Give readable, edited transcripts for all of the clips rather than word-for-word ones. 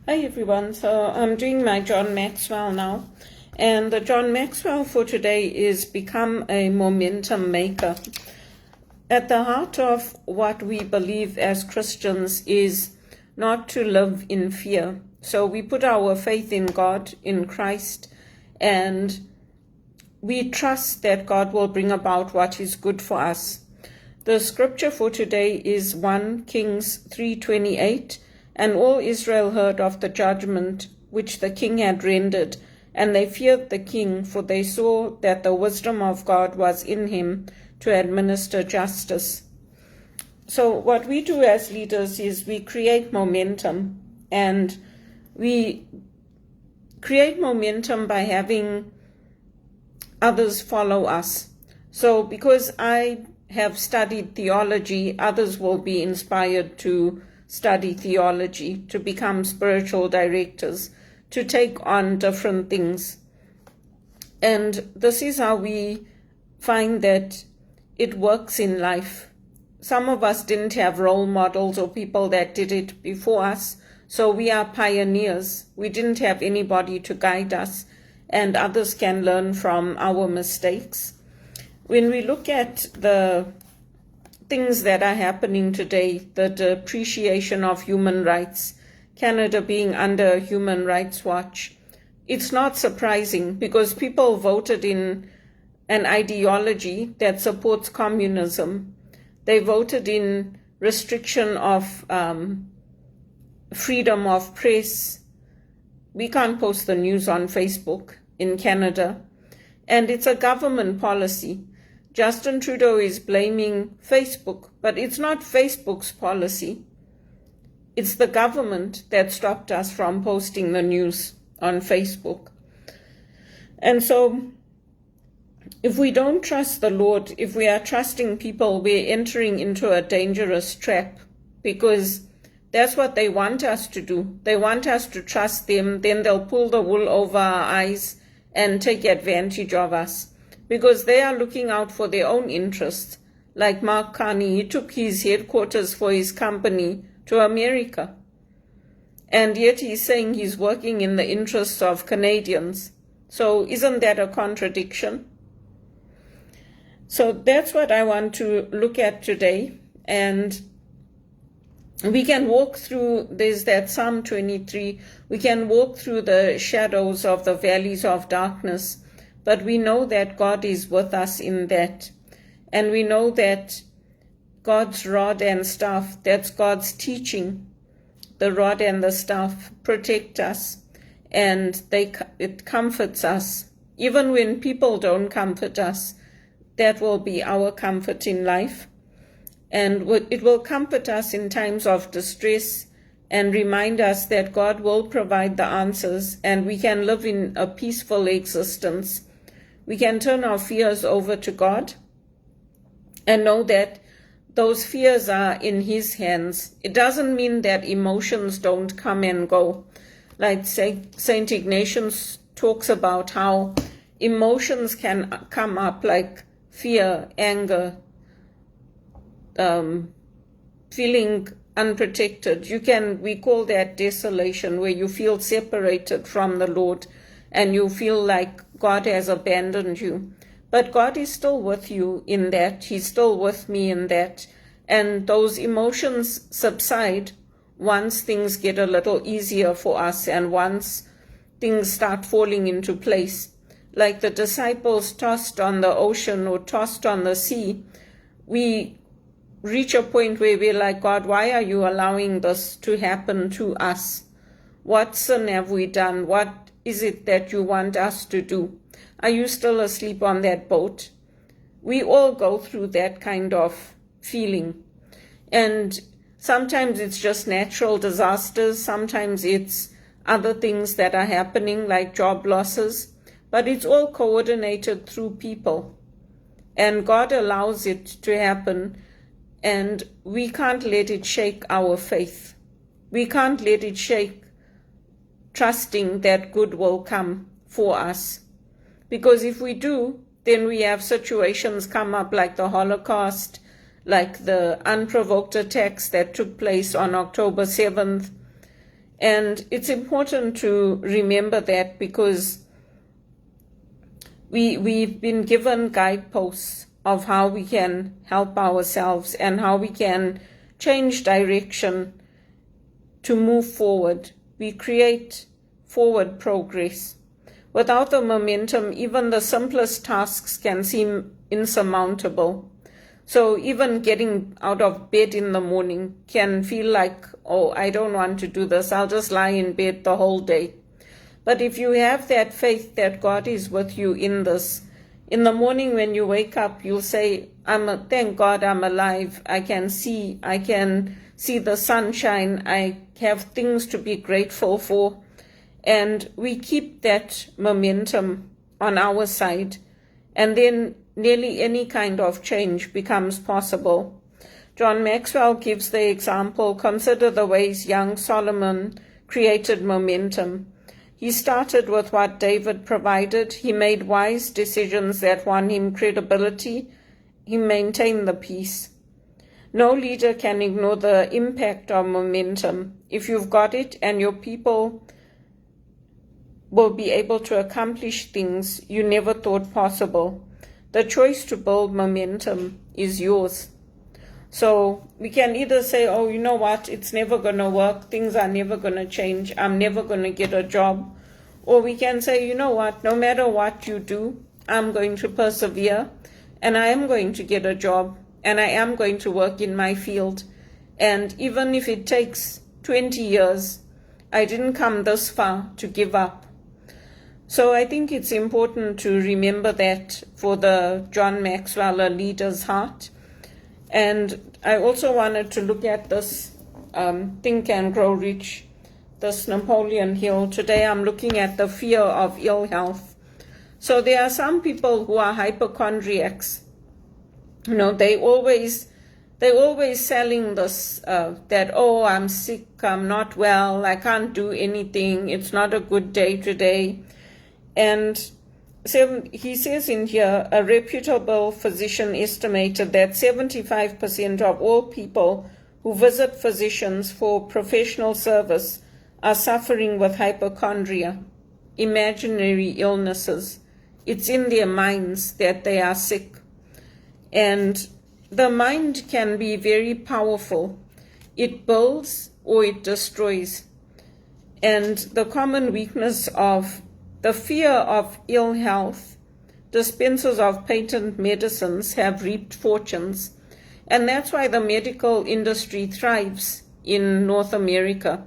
Hi everyone, so I'm doing my John Maxwell now, and the John Maxwell for today is become a momentum maker. At the heart of what we believe as Christians is not to live in fear. So we put our faith in God, in Christ, and we trust that God will bring about what is good for us. The scripture for today is 1 Kings 3:28. And all Israel heard of the judgment which the king had rendered, and they feared the king, for they saw that the wisdom of God was in him to administer justice. So what we do as leaders is we create momentum, and we create momentum by having others follow us. So because I have studied theology, others will be inspired to study theology, to become spiritual directors, to take on different things. And this is how we find that it works in life. Some of us didn't have role models or people that did it before us, so we are pioneers. We didn't have anybody to guide us, and others can learn from our mistakes. When we look at the things that are happening today, the depreciation of human rights, Canada being under Human Rights Watch, it's not surprising because people voted in an ideology that supports communism. They voted in restriction of freedom of press. We can't post the news on Facebook in Canada, and it's a government policy. Justin Trudeau is blaming Facebook, but it's not Facebook's policy. It's the government that stopped us from posting the news on Facebook. And so if we don't trust the Lord, if we are trusting people, we're entering into a dangerous trap, because that's what they want us to do. They want us to trust them, then they'll pull the wool over our eyes and take advantage of us, because they are looking out for their own interests. Like Mark Carney, he took his headquarters for his company to America. And yet he's saying he's working in the interests of Canadians. So isn't that a contradiction? So that's what I want to look at today. And we can walk through, there's that Psalm 23, we can walk through the shadows of the valleys of darkness, but we know that God is with us in that. And we know that God's rod and staff, that's God's teaching, the rod and the staff protect us, and it comforts us. Even when people don't comfort us, that will be our comfort in life. And it will comfort us in times of distress and remind us that God will provide the answers, and we can live in a peaceful existence. We can turn our fears over to God and know that those fears are in His hands. It doesn't mean that emotions don't come and go. Like Saint Ignatius talks about how emotions can come up, like fear, anger, feeling unprotected. We call that desolation, where you feel separated from the Lord and you feel like God has abandoned you. But God is still with you in that. He's still with me in that. And those emotions subside once things get a little easier for us and once things start falling into place. Like the disciples tossed on the ocean or tossed on the sea, we reach a point where we're like, God, why are you allowing this to happen to us? What sin have we done? What is it that you want us to do? Are you still asleep on that boat? We all go through that kind of feeling. And sometimes it's just natural disasters. Sometimes it's other things that are happening, like job losses. But it's all coordinated through people. And God allows it to happen. And we can't let it shake our faith. We can't let it shake trusting that good will come for us. Because if we do, then we have situations come up like the Holocaust, like the unprovoked attacks that took place on October 7th, And it's important to remember that, because we've been given guideposts of how we can help ourselves and how we can change direction to move forward. We create forward progress. Without the momentum, even the simplest tasks can seem insurmountable. So even getting out of bed in the morning can feel like, oh, I don't want to do this. I'll just lie in bed the whole day. But if you have that faith that God is with you in this, in the morning when you wake up, you'll say, thank God I'm alive. I can see the sunshine. I have things to be grateful for. And we keep that momentum on our side. And then nearly any kind of change becomes possible. John Maxwell gives the example, consider the ways young Solomon created momentum. He started with what David provided. He made wise decisions that won him credibility. He maintained the peace. No leader can ignore the impact of momentum. If you've got it and your people will be able to accomplish things you never thought possible, the choice to build momentum is yours. So we can either say, oh, you know what, it's never going to work, things are never going to change, I'm never going to get a job. Or we can say, you know what, no matter what you do, I'm going to persevere, and I am going to get a job, and I am going to work in my field. And even if it takes 20 years, I didn't come this far to give up. So I think it's important to remember that for the John Maxwell, A Leader's Heart. And I also wanted to look at this Think and Grow Rich, this Napoleon Hill. Today I'm looking at the fear of ill health. So there are some people who are hypochondriacs. You know, they always selling this, that, oh, I'm sick, I'm not well, I can't do anything, it's not a good day today. And so he says in here, a reputable physician estimated that 75% of all people who visit physicians for professional service are suffering with hypochondria, imaginary illnesses. It's in their minds that they are sick. And the mind can be very powerful. It builds or it destroys. And the common weakness of the fear of ill health, dispensers of patent medicines have reaped fortunes. And that's why the medical industry thrives in North America.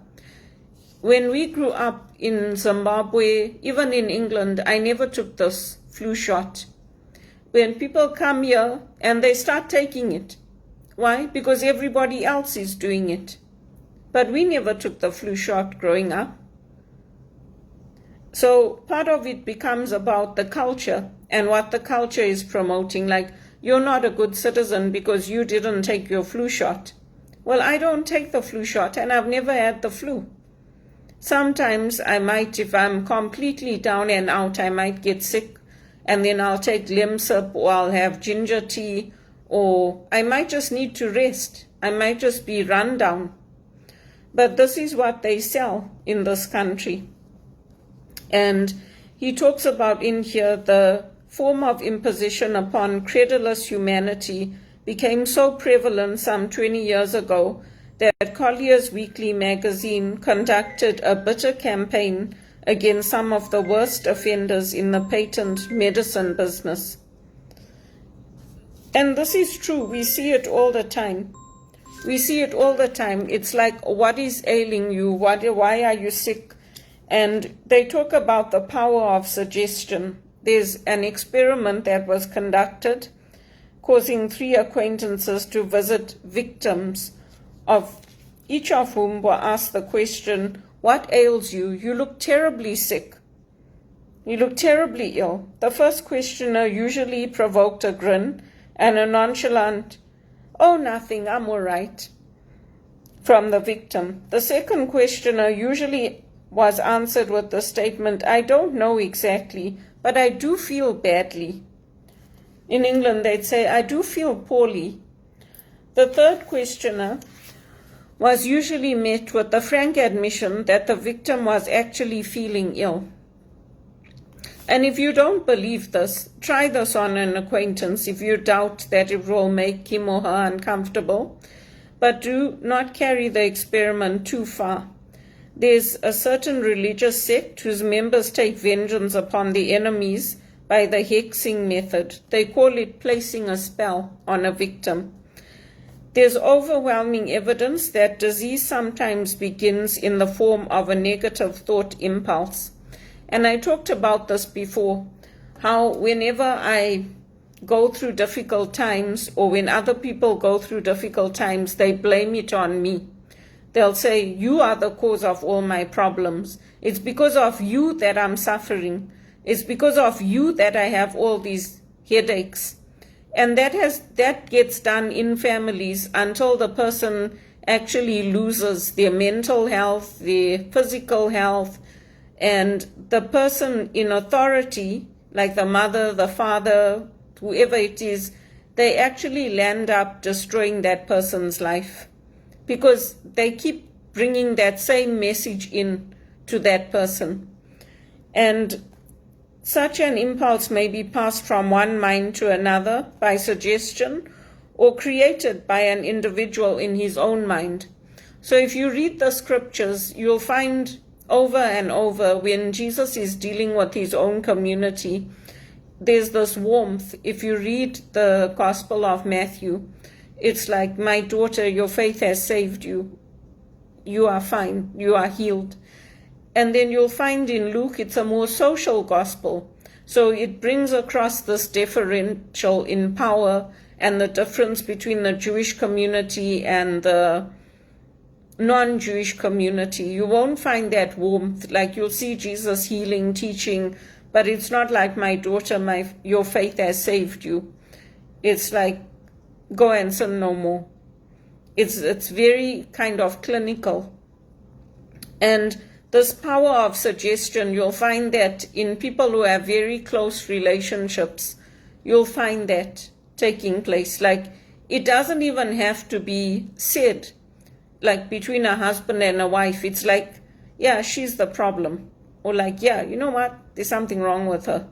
When we grew up in Zimbabwe, even in England, I never took this flu shot. When people come here and they start taking it. Why? Because everybody else is doing it. But we never took the flu shot growing up. So part of it becomes about the culture and what the culture is promoting. Like, you're not a good citizen because you didn't take your flu shot. Well, I don't take the flu shot and I've never had the flu. Sometimes I might, if I'm completely down and out, I might get sick and then I'll take Lemsip or I'll have ginger tea, or I might just need to rest. I might just be run down. But this is what they sell in this country. And he talks about in here the form of imposition upon credulous humanity became so prevalent some 20 years ago that Collier's Weekly magazine conducted a bitter campaign against some of the worst offenders in the patent medicine business. And this is true. We see it all the time. We see it all the time. It's like, what is ailing you? Why are you sick? And they talk about the power of suggestion. There's an experiment that was conducted, causing 3 acquaintances to visit victims, of each of whom were asked the question, what ails you? You look terribly sick. You look terribly ill. The first questioner usually provoked a grin and a nonchalant, oh, nothing, I'm all right, from the victim. The second questioner usually was answered with the statement, I don't know exactly, but I do feel badly. In England, they'd say, I do feel poorly. The third questioner was usually met with the frank admission that the victim was actually feeling ill. And if you don't believe this, try this on an acquaintance if you doubt that it will make him or her uncomfortable. But do not carry the experiment too far. There's a certain religious sect whose members take vengeance upon the enemies by the hexing method. They call it placing a spell on a victim. There's overwhelming evidence that disease sometimes begins in the form of a negative thought impulse. And I talked about this before, how whenever I go through difficult times, or when other people go through difficult times, they blame it on me. They'll say, you are the cause of all my problems. It's because of you that I'm suffering. It's because of you that I have all these headaches. And that gets done in families until the person actually loses their mental health, their physical health, and the person in authority, like the mother, the father, whoever it is, they actually land up destroying that person's life because they keep bringing that same message in to that person. And such an impulse may be passed from one mind to another by suggestion or created by an individual in his own mind. So if you read the scriptures, you'll find over and over when Jesus is dealing with his own community, there's this warmth. If you read the Gospel of Matthew, it's like, my daughter, your faith has saved you. You are fine. You are healed. And then you'll find in Luke, it's a more social gospel. So it brings across this differential in power and the difference between the Jewish community and the non-Jewish community. You won't find that warmth. Like you'll see Jesus healing, teaching, but it's not like, my daughter, your faith has saved you. It's like, go and sin no more. It's very kind of clinical. And this power of suggestion, you'll find that in people who have very close relationships, you'll find that taking place. Like, it doesn't even have to be said, like between a husband and a wife. It's like, yeah, she's the problem. Or like, yeah, you know what? There's something wrong with her.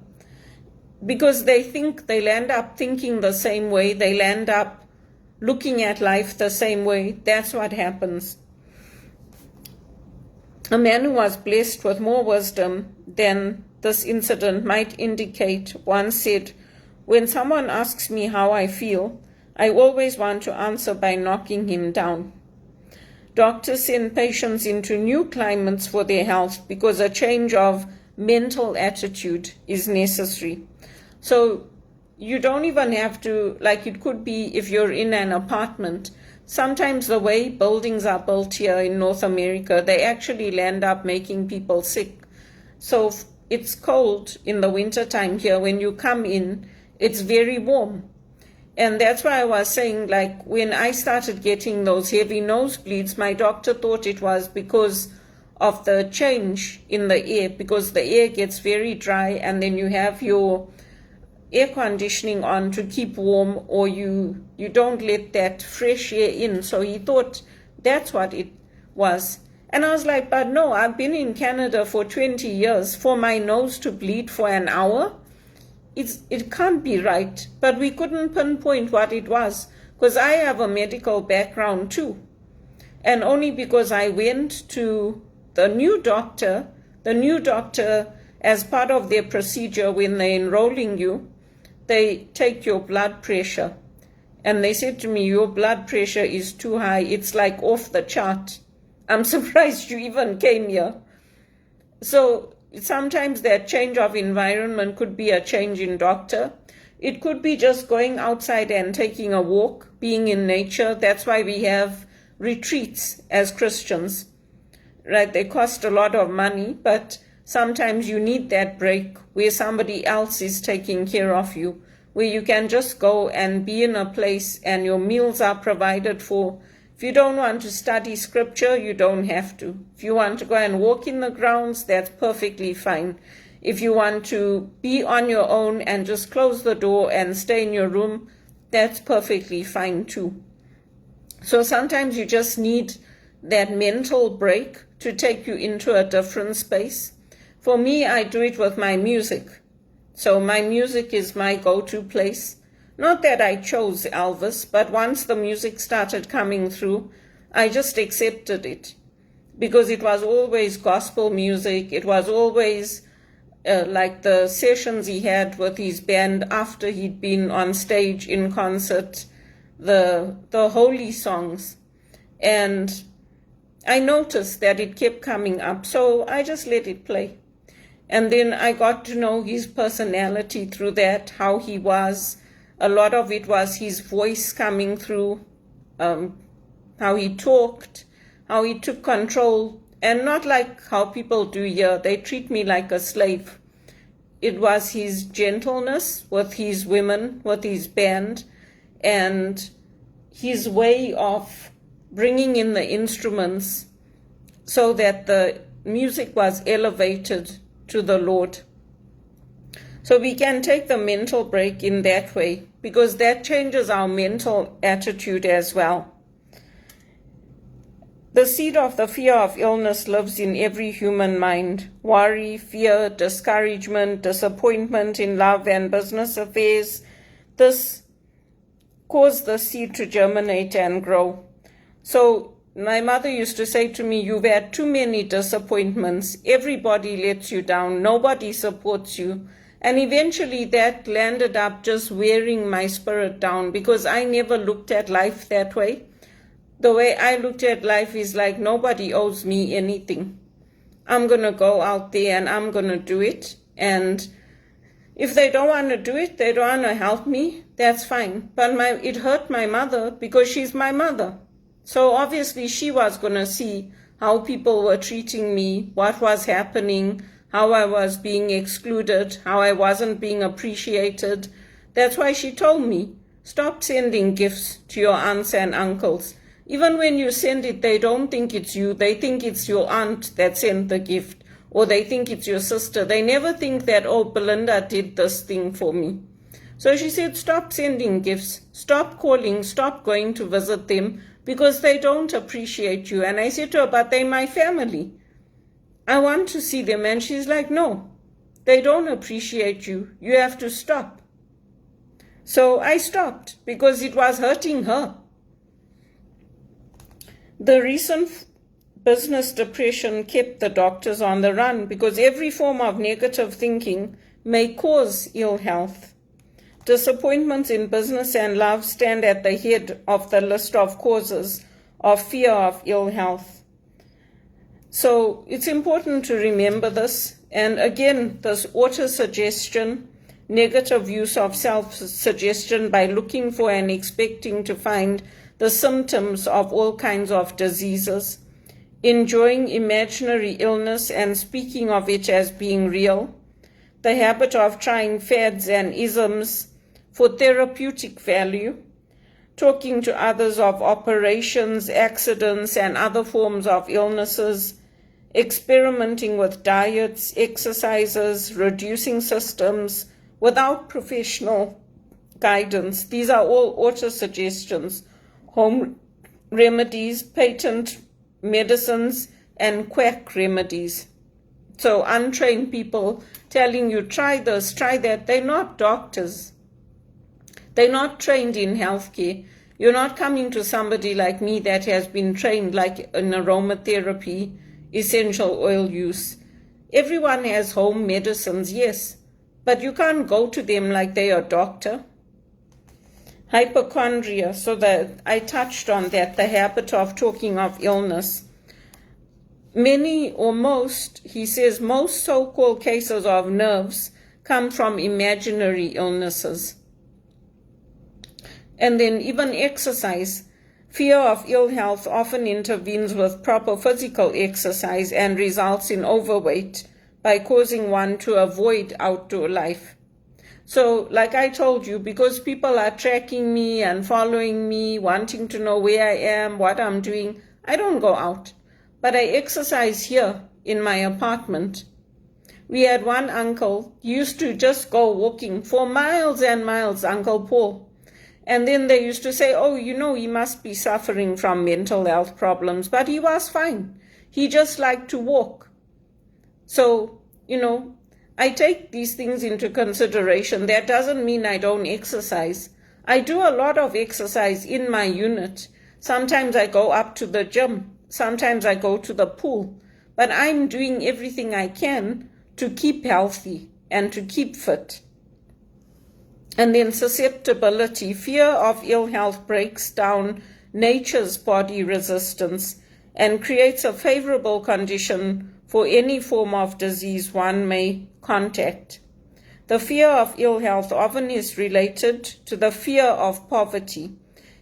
Because they'll end up thinking the same way. They'll end up looking at life the same way. That's what happens. A man who was blessed with more wisdom than this incident might indicate once said, when someone asks me how I feel, I always want to answer by knocking him down. Doctors send patients into new climates for their health because a change of mental attitude is necessary. So you don't even have to, like it could be if you're in an apartment. Sometimes the way buildings are built here in North America, they actually land up making people sick. So it's cold in the wintertime here. When you come in, it's very warm. And that's why I was saying, like, when I started getting those heavy nosebleeds, my doctor thought it was because of the change in the air, because the air gets very dry and then you have your air conditioning on to keep warm, or you don't let that fresh air in. So he thought that's what it was. And I was like, but no, I've been in Canada for 20 years. For my nose to bleed for an hour, it can't be right. But we couldn't pinpoint what it was, because I have a medical background too. And only because I went to the new doctor, as part of their procedure when they're enrolling you, they take your blood pressure. And they said to me, your blood pressure is too high. It's like off the chart. I'm surprised you even came here. So sometimes that change of environment could be a change in doctor. It could be just going outside and taking a walk, being in nature. That's why we have retreats as Christians, right? They cost a lot of money, but sometimes you need that break where somebody else is taking care of you, where you can just go and be in a place and your meals are provided for. If you don't want to study scripture, you don't have to. If you want to go and walk in the grounds, that's perfectly fine. If you want to be on your own and just close the door and stay in your room, that's perfectly fine too. So sometimes you just need that mental break to take you into a different space. For me, I do it with my music. So my music is my go-to place. Not that I chose Elvis, but once the music started coming through, I just accepted it. Because it was always gospel music. It was always like the sessions he had with his band after he'd been on stage in concert, the holy songs. And I noticed that it kept coming up, so I just let it play. And then I got to know his personality through that, how he was. A lot of it was his voice coming through, how he talked, how he took control, and not like how people do here. They treat me like a slave. It was his gentleness with his women, with his band, and his way of bringing in the instruments so that the music was elevated to the Lord. So we can take the mental break in that way, because that changes our mental attitude as well. The seed of the fear of illness lives in every human mind. Worry, fear, discouragement, disappointment in love and business affairs. This cause the seed to germinate and grow. So my mother used to say to me, you've had too many disappointments. Everybody lets you down. Nobody supports you. And eventually that landed up just wearing my spirit down, because I never looked at life that way. The way I looked at life is like, nobody owes me anything. I'm going to go out there and I'm going to do it. And if they don't want to do it, they don't want to help me, that's fine. But it hurt my mother because she's my mother. So obviously she was going to see how people were treating me, what was happening, how I was being excluded, how I wasn't being appreciated. That's why she told me, stop sending gifts to your aunts and uncles. Even when you send it, they don't think it's you. They think it's your aunt that sent the gift, or they think it's your sister. They never think that, oh, Belinda did this thing for me. So she said, stop sending gifts, stop calling, stop going to visit them, because they don't appreciate you. And I said to her, but they're my family. I want to see them. And she's like, no, they don't appreciate you. You have to stop. So I stopped because it was hurting her. The recent business depression kept the doctors on the run, because every form of negative thinking may cause ill health. Disappointments in business and love stand at the head of the list of causes of fear of ill health. So it's important to remember this. And again, this auto-suggestion, negative use of self-suggestion by looking for and expecting to find the symptoms of all kinds of diseases, enjoying imaginary illness and speaking of it as being real, the habit of trying fads and isms for therapeutic value, talking to others of operations, accidents, and other forms of illnesses, experimenting with diets, exercises, reducing systems without professional guidance. These are all auto-suggestions. Home remedies, patent medicines, and quack remedies. So untrained people telling you, try this, try that. They're not doctors. They're not trained in healthcare. You're not coming to somebody like me that has been trained like in aromatherapy, essential oil use. Everyone has home medicines, yes, but you can't go to them like they're a doctor. Hypochondria, so that I touched on that, the habit of talking of illness. Many or most, he says, most so-called cases of nerves come from imaginary illnesses. And then even exercise. Fear of ill health often intervenes with proper physical exercise and results in overweight by causing one to avoid outdoor life. So, like I told you, because people are tracking me and following me, wanting to know where I am, what I'm doing, I don't go out. But I exercise here in my apartment. We had one uncle, he used to just go walking for miles and miles, Uncle Paul. And then they used to say, oh, he must be suffering from mental health problems, but he was fine. He just liked to walk. So, I take these things into consideration. That doesn't mean I don't exercise. I do a lot of exercise in my unit. Sometimes I go up to the gym. Sometimes I go to the pool. But I'm doing everything I can to keep healthy and to keep fit. And then susceptibility, fear of ill health breaks down nature's body resistance and creates a favorable condition for any form of disease one may contact. The fear of ill health often is related to the fear of poverty,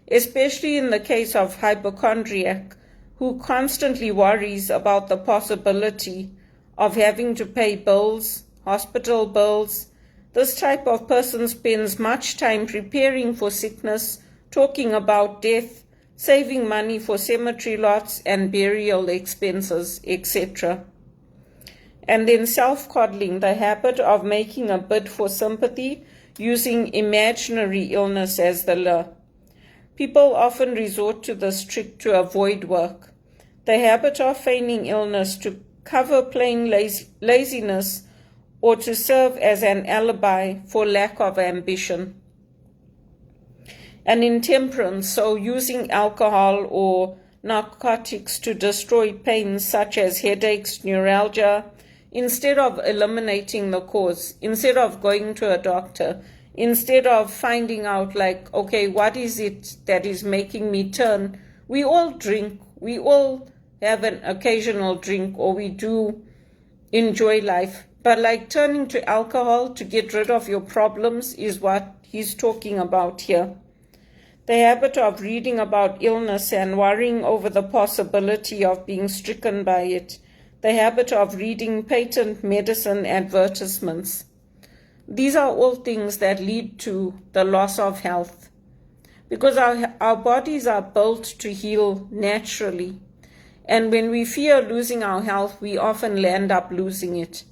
especially in the case of hypochondriac, who constantly worries about the possibility of having to pay bills, hospital bills. This type of person spends much time preparing for sickness, talking about death, saving money for cemetery lots and burial expenses, etc. And then self-coddling, the habit of making a bid for sympathy using imaginary illness as the lure. People often resort to this trick to avoid work. The habit of feigning illness to cover plain laziness or to serve as an alibi for lack of ambition. And intemperance, so using alcohol or narcotics to destroy pains such as headaches, neuralgia, instead of eliminating the cause, instead of going to a doctor, instead of finding out okay, what is it that is making me turn? We all drink, we all have an occasional drink, or we do enjoy life. But turning to alcohol to get rid of your problems is what he's talking about here. The habit of reading about illness and worrying over the possibility of being stricken by it. The habit of reading patent medicine advertisements. These are all things that lead to the loss of health. Because our bodies are built to heal naturally. And when we fear losing our health, we often land up losing it.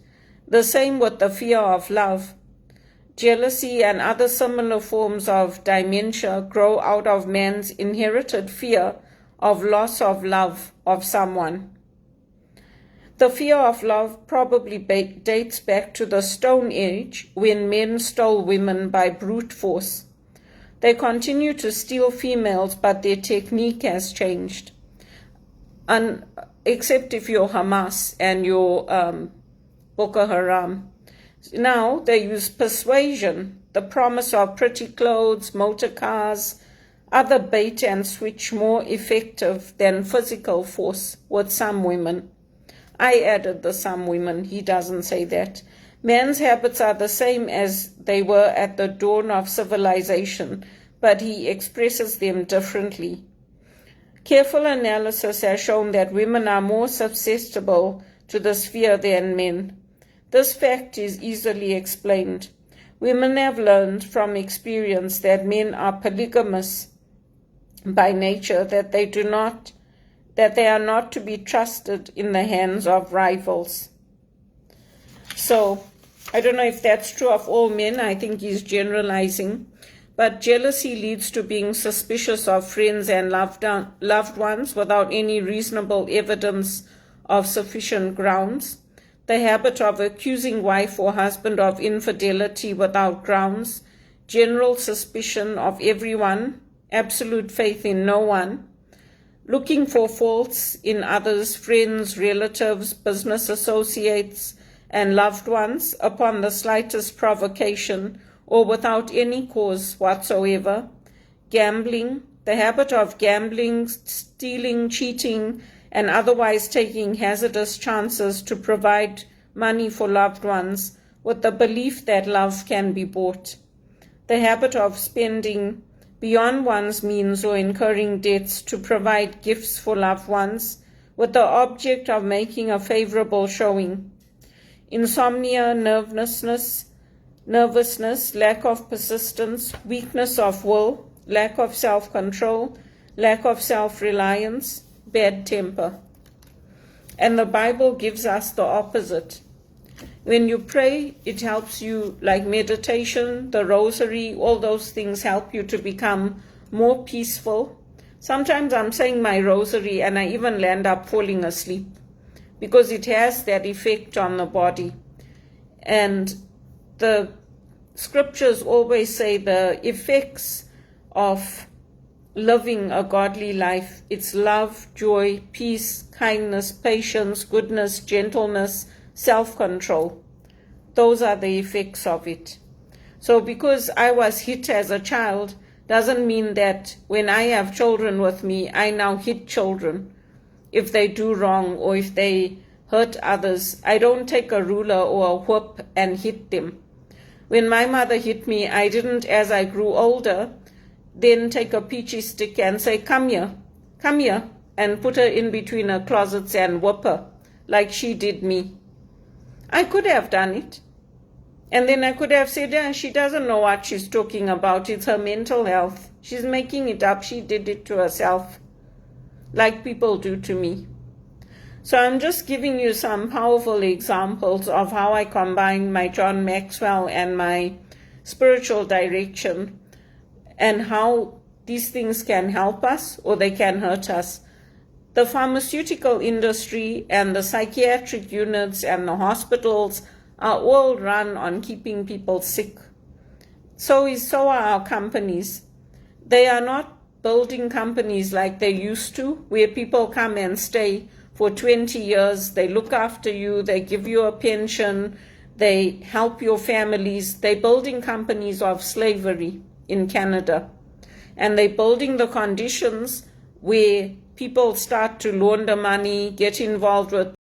The same with the fear of love. Jealousy and other similar forms of dementia grow out of man's inherited fear of loss of love of someone. The fear of love probably dates back to the Stone Age, when men stole women by brute force. They continue to steal females, but their technique has changed. Except if you're Hamas and you're Boko Haram. Now they use persuasion, the promise of pretty clothes, motor cars, other bait and switch more effective than physical force with some women. I added the some women, he doesn't say that. Man's habits are the same as they were at the dawn of civilization, but he expresses them differently. Careful analysis has shown that women are more susceptible to this fear than men. This fact is easily explained. Women have learned from experience that men are polygamous by nature, that they are not to be trusted in the hands of rivals. So, I don't know if that's true of all men. I think he's generalizing. But jealousy leads to being suspicious of friends and loved ones without any reasonable evidence of sufficient grounds. The habit of accusing wife or husband of infidelity without grounds. General suspicion of everyone. Absolute faith in no one. Looking for faults in others, friends, relatives, business associates, and loved ones upon the slightest provocation or without any cause whatsoever. Gambling, the habit of gambling, stealing, cheating, and otherwise taking hazardous chances to provide money for loved ones with the belief that love can be bought. The habit of spending beyond one's means or incurring debts to provide gifts for loved ones with the object of making a favorable showing. Insomnia, nervousness, lack of persistence, weakness of will, lack of self-control, lack of self-reliance, bad temper. And the Bible gives us the opposite. When you pray, it helps you, like meditation, the rosary, all those things help you to become more peaceful. Sometimes I'm saying my rosary and I even land up falling asleep because it has that effect on the body. And the scriptures always say the effects of living a godly life. It's love, joy, peace, kindness, patience, goodness, gentleness, self-control. Those are the effects of it. So because I was hit as a child doesn't mean that when I have children with me, I now hit children if they do wrong or if they hurt others. I don't take a ruler or a whip and hit them. When my mother hit me, I didn't, as I grew older, then take a peachy stick and say, come here, and put her in between her closets and whip her like she did me. I could have done it. And then I could have said, yeah, she doesn't know what she's talking about. It's her mental health. She's making it up. She did it to herself, like people do to me. So I'm just giving you some powerful examples of how I combine my John Maxwell and my spiritual direction, and how these things can help us or they can hurt us. The pharmaceutical industry and the psychiatric units and the hospitals are all run on keeping people sick. So are our companies. They are not building companies like they used to, where people come and stay for 20 years. They look after you, they give you a pension, they help your families. They're building companies of slavery in Canada. And they're building the conditions where people start to launder money, get involved with